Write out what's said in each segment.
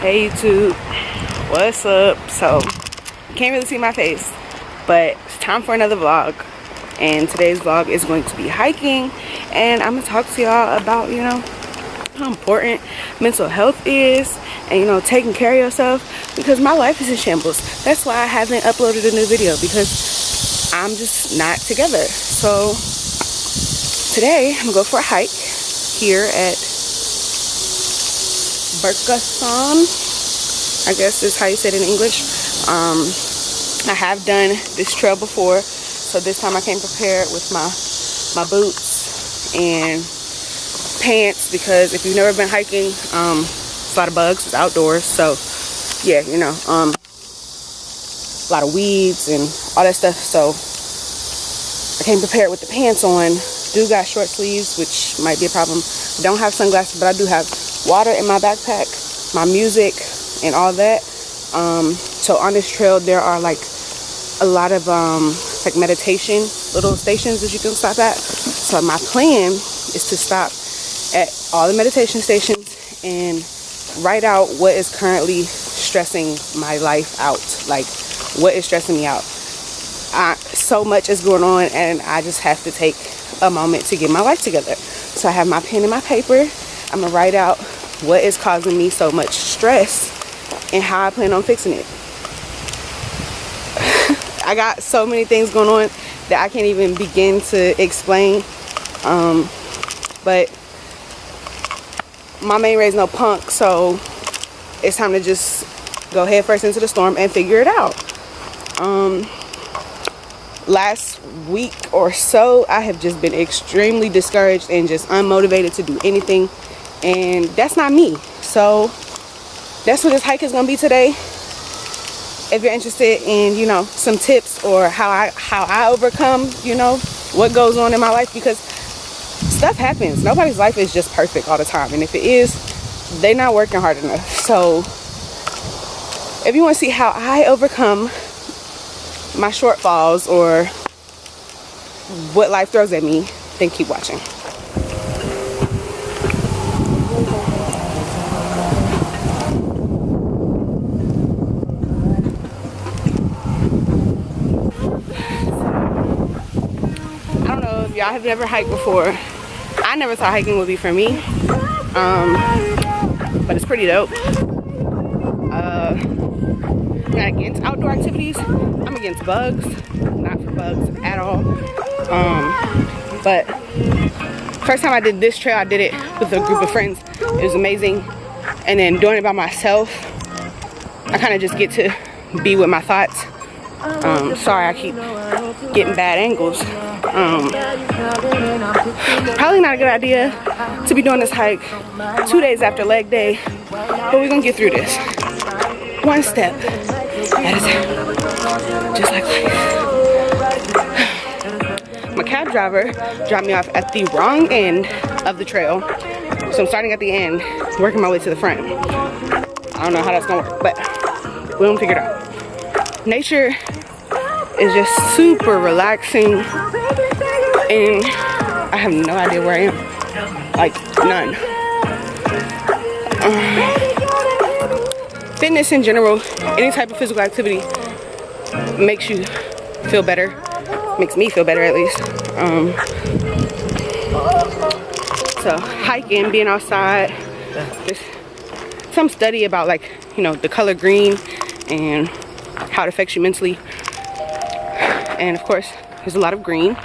Hey YouTube, what's up? So, you can't really see my face, but it's time for another vlog. And today's vlog is going to be hiking, and I'm gonna talk to y'all about, how important mental health is, and taking care of yourself, because my life is in shambles. That's why I haven't uploaded a new video, because I'm just not together. So today I'm gonna go for a hike here at Burkasan, I guess is how you say it in English. I have done this trail before, so this time I came prepared with my boots and pants, because if you've never been hiking, it's a lot of bugs, it's outdoors, so yeah, a lot of weeds and all that stuff. So I came prepared with the pants on. Do got short sleeves, which might be a problem. Don't have sunglasses, but I do have water in my backpack, my music and all that. So on this trail there are like a lot of like meditation little stations that you can stop at. So my plan is to stop at all the meditation stations and write out what is currently stressing my life out, like what is stressing me out. So much is going on, and I just have to take a moment to get my life together. So I have my pen and my paper. I'm gonna write out what is causing me so much stress and how I plan on fixing it. I got so many things going on that I can't even begin to explain. But my main raised no punk, so it's time to just go head first into the storm and figure it out. Last week or so, I have just been extremely discouraged and just unmotivated to do anything, and that's not me. So that's what this hike is gonna be today. If you're interested in some tips or how I overcome what goes on in my life, because stuff happens. Nobody's life is just perfect all the time, and if it is, they're not working hard enough. So if you want to see how I overcome my shortfalls or what life throws at me, then keep watching. I don't know if y'all have ever hiked before. I never thought hiking would be for me, but it's pretty dope. I'm not against outdoor activities. I'm against bugs, not for bugs at all. But first time I did this trail, I did it with a group of friends. It was amazing. And then doing it by myself, I kind of just get to be with my thoughts. Sorry, I keep getting bad angles. Probably not a good idea to be doing this hike 2 days after leg day, but we're gonna get through this one step at a time, just like life. My cab driver dropped me off at the wrong end of the trail, so I'm starting at the end, working my way to the front. I don't know how that's gonna work, but we're gonna figure it out. Nature is just super relaxing, and I have no idea where I am, like none. Fitness in general, any type of physical activity makes you feel better, makes me feel better at least. So hiking, being outside, there's some study about the color green and how it affects you mentally. And of course, there's a lot of green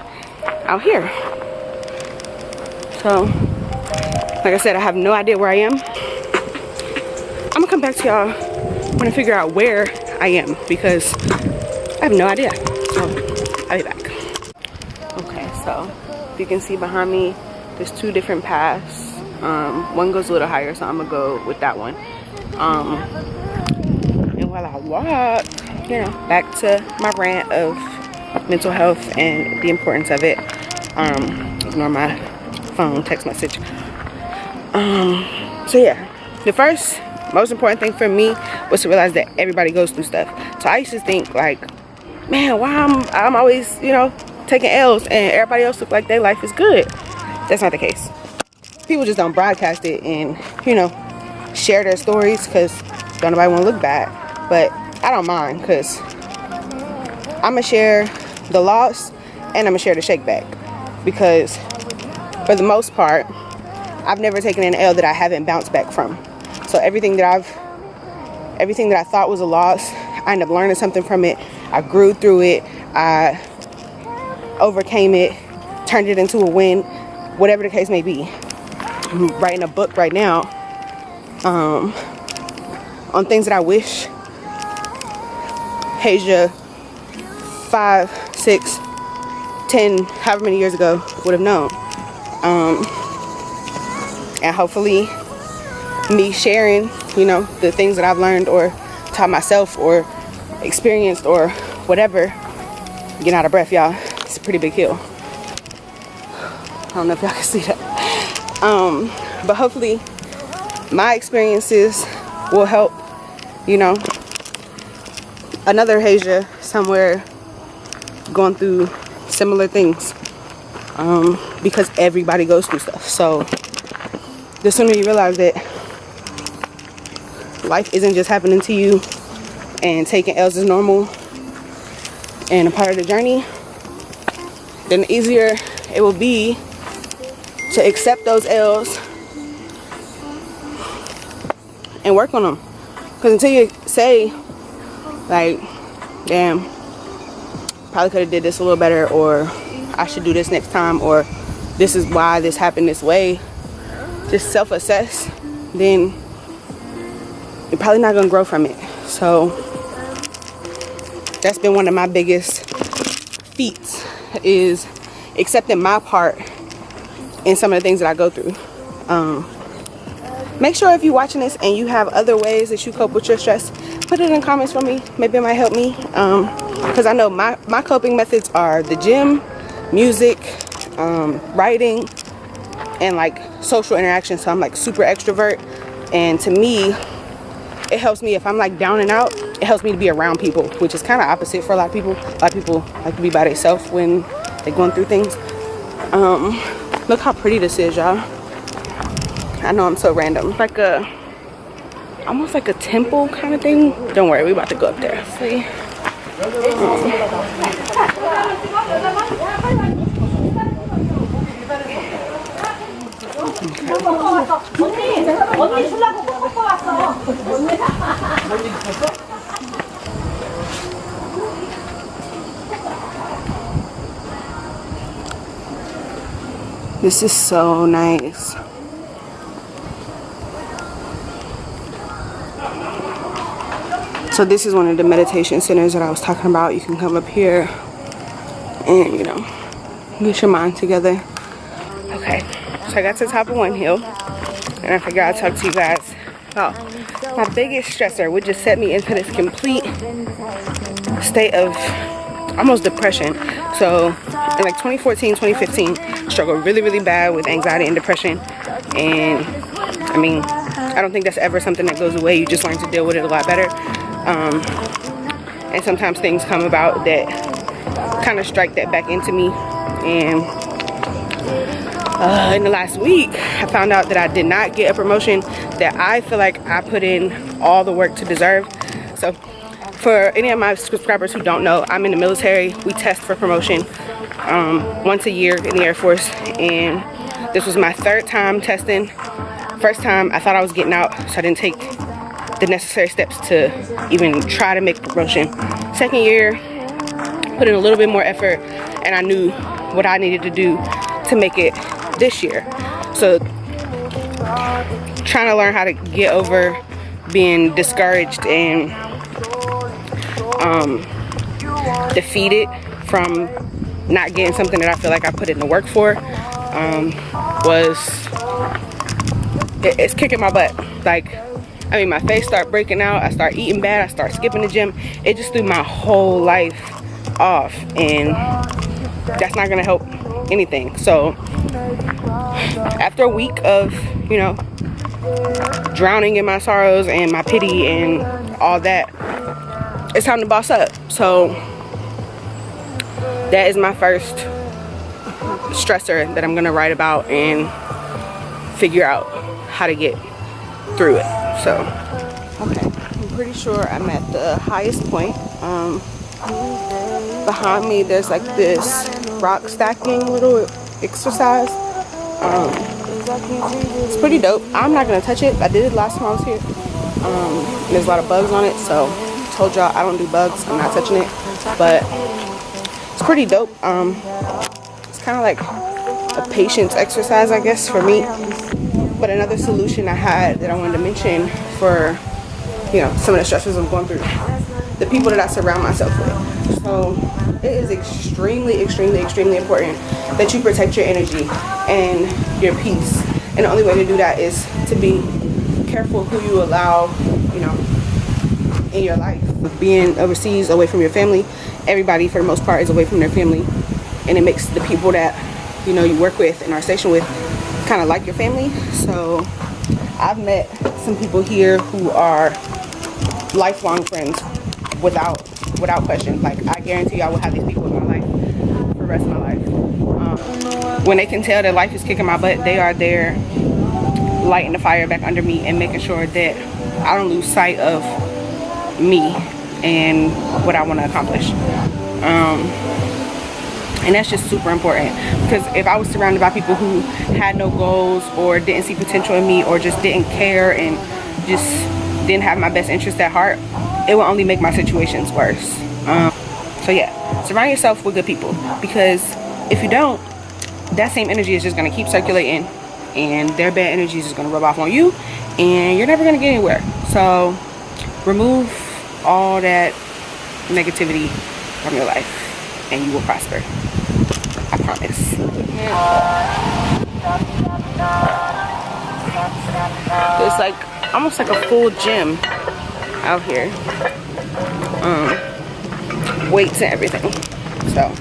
out here. So, like I said, I have no idea where I am. I'm gonna come back to y'all when I figure out where I am, because I have no idea. So, I'll be back. Okay, so if you can see behind me, there's two different paths. One goes a little higher, so I'm gonna go with that one. And while I walk, back to my rant of mental health and the importance of it. Ignore my phone text message. So yeah, the first most important thing for me was to realize that everybody goes through stuff. So I used to think like, man, why I'm always taking L's and everybody else look like their life is good. That's not the case. People just don't broadcast it and share their stories, because Don't nobody want to look bad, but I don't mind, because I'm gonna share the loss and I'm gonna share the shake back, because for the most part I've never taken an L that I haven't bounced back from. So everything that I thought was a loss, I ended up learning something from it. I grew through it, I overcame it, turned it into a win, whatever the case may be. I'm writing a book right now on things that I wish Hasia 5, 6, 10, however many years ago would have known. And hopefully me sharing, you know, the things that I've learned or taught myself or experienced or whatever. Getting out of breath, y'all. It's a pretty big hill. I don't know if y'all can see that. But hopefully my experiences will help, you know, another Hasia somewhere going through similar things, because everybody goes through stuff. So the sooner you realize that life isn't just happening to you and taking L's is normal and a part of the journey, then the easier it will be to accept those L's and work on them. Because until you say, like, damn, probably could have did this a little better, or I should do this next time, or this is why this happened this way, just self-assess, then you're probably not gonna grow from it. So that's been one of my biggest feats, is accepting my part in some of the things that I go through. Make sure if you're watching this and you have other ways that you cope with your stress, put it in comments for me. Maybe it might help me, because I know my coping methods are the gym, music, writing, and like social interaction. So I'm like super extrovert, and to me it helps me if I'm like down and out. It helps me to be around people, which is kind of opposite for a lot of people. A lot of people like to be by themselves when they're going through things. Look how pretty this is, y'all. I know I'm so random. Like almost like a temple kind of thing. Don't worry, we about to go up there. See? This is so nice. So this is one of the meditation centers that I was talking about. You can come up here and, you know, get your mind together. Okay, so I got to the top of one hill, and I figured I'd talk to you guys about my biggest stressor, which just set me into this complete state of almost depression. So in like 2014, 2015, struggled really, really bad with anxiety and depression. And I mean, I don't think that's ever something that goes away. You just learn to deal with it a lot better. And sometimes things come about that kind of strike that back into me. And in the last week, I found out that I did not get a promotion that I feel like I put in all the work to deserve. So for any of my subscribers who don't know, I'm in the military. We test for promotion once a year in the Air Force, and this was my third time testing. First time I thought I was getting out, so I didn't take the necessary steps to even try to make promotion. Second year, put in a little bit more effort, and I knew what I needed to do to make it this year. So trying to learn how to get over being discouraged and defeated from not getting something that I feel like I put in the work for it's kicking my butt. Like, I mean, my face started breaking out, I started eating bad, I started skipping the gym. It just threw my whole life off, and that's not gonna help anything. So after a week of, you know, drowning in my sorrows and my pity and all that, it's time to boss up. So that is my first stressor that I'm gonna write about and figure out how to get through it. So, okay. pretty sure I'm at the highest point. Behind me there's like this rock stacking little exercise. It's pretty dope. I'm not gonna touch it. I did it last time I was here. There's a lot of bugs on it, so I told y'all I don't do bugs. I'm not touching it, but it's pretty dope. It's kind of like a patience exercise, I guess, for me. But another solution I had that I wanted to mention for, you know, some of the stressors I'm going through, the people that I surround myself with. So it is extremely, extremely, extremely important that you protect your energy and your peace. And the only way to do that is to be careful who you allow, you know, in your life. With being overseas, away from your family, everybody for the most part is away from their family, and it makes the people that, you know, you work with and are stationed with kind of like your family. So I've met some people here who are lifelong friends without question. Like, I guarantee I will have these people in my life for the rest of my life. When they can tell that life is kicking my butt, they are there lighting the fire back under me and making sure that I don't lose sight of me and what I want to accomplish. And that's just super important, because if I was surrounded by people who had no goals or didn't see potential in me or just didn't care and just didn't have my best interest at heart, it will only make my situations worse. So yeah, surround yourself with good people, because if you don't, that same energy is just going to keep circulating and their bad energy is just going to rub off on you and you're never going to get anywhere. So remove all that negativity from your life and you will prosper. I promise. There's like almost like a full gym out here. Weights and everything. So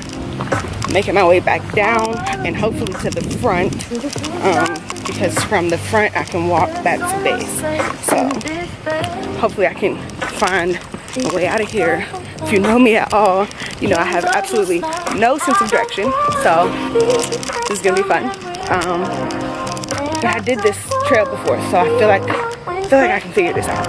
making my way back down and hopefully to the front, because from the front I can walk back to base. So hopefully I can find a way out of here. If you know me at all, you know I have absolutely no sense of direction, so this is gonna be fun. But I did this trail before, so I feel like I can figure this out.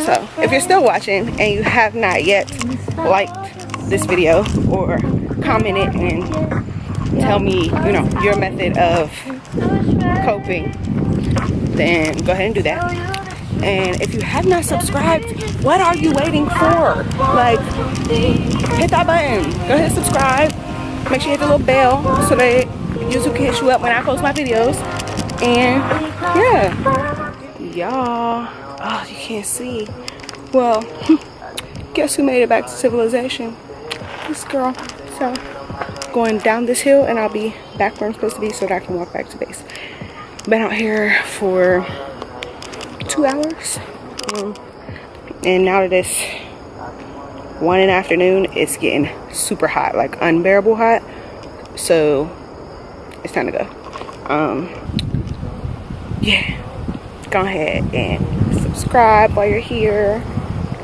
So if you're still watching and you have not yet liked this video or commented and tell me, you know, your method of coping, then go ahead and do that. And if you have not subscribed, what are you waiting for? Like, hit that button. Go ahead and subscribe. Make sure you hit the little bell so that YouTube can hit you up when I post my videos. And yeah, y'all. Oh, you can't see. Well, guess who made it back to civilization? This girl. So going down this hill and I'll be back where I'm supposed to be so that I can walk back to base. Been out here for 2 hours, and now that it's 1 in the afternoon, it's getting super hot, like unbearable hot. So it's time to go. Yeah, go ahead and subscribe while you're here.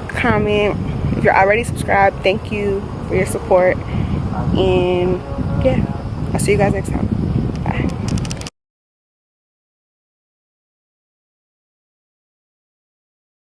Comment. If you're already subscribed, thank you for your support. And yeah, I'll see you guys next time.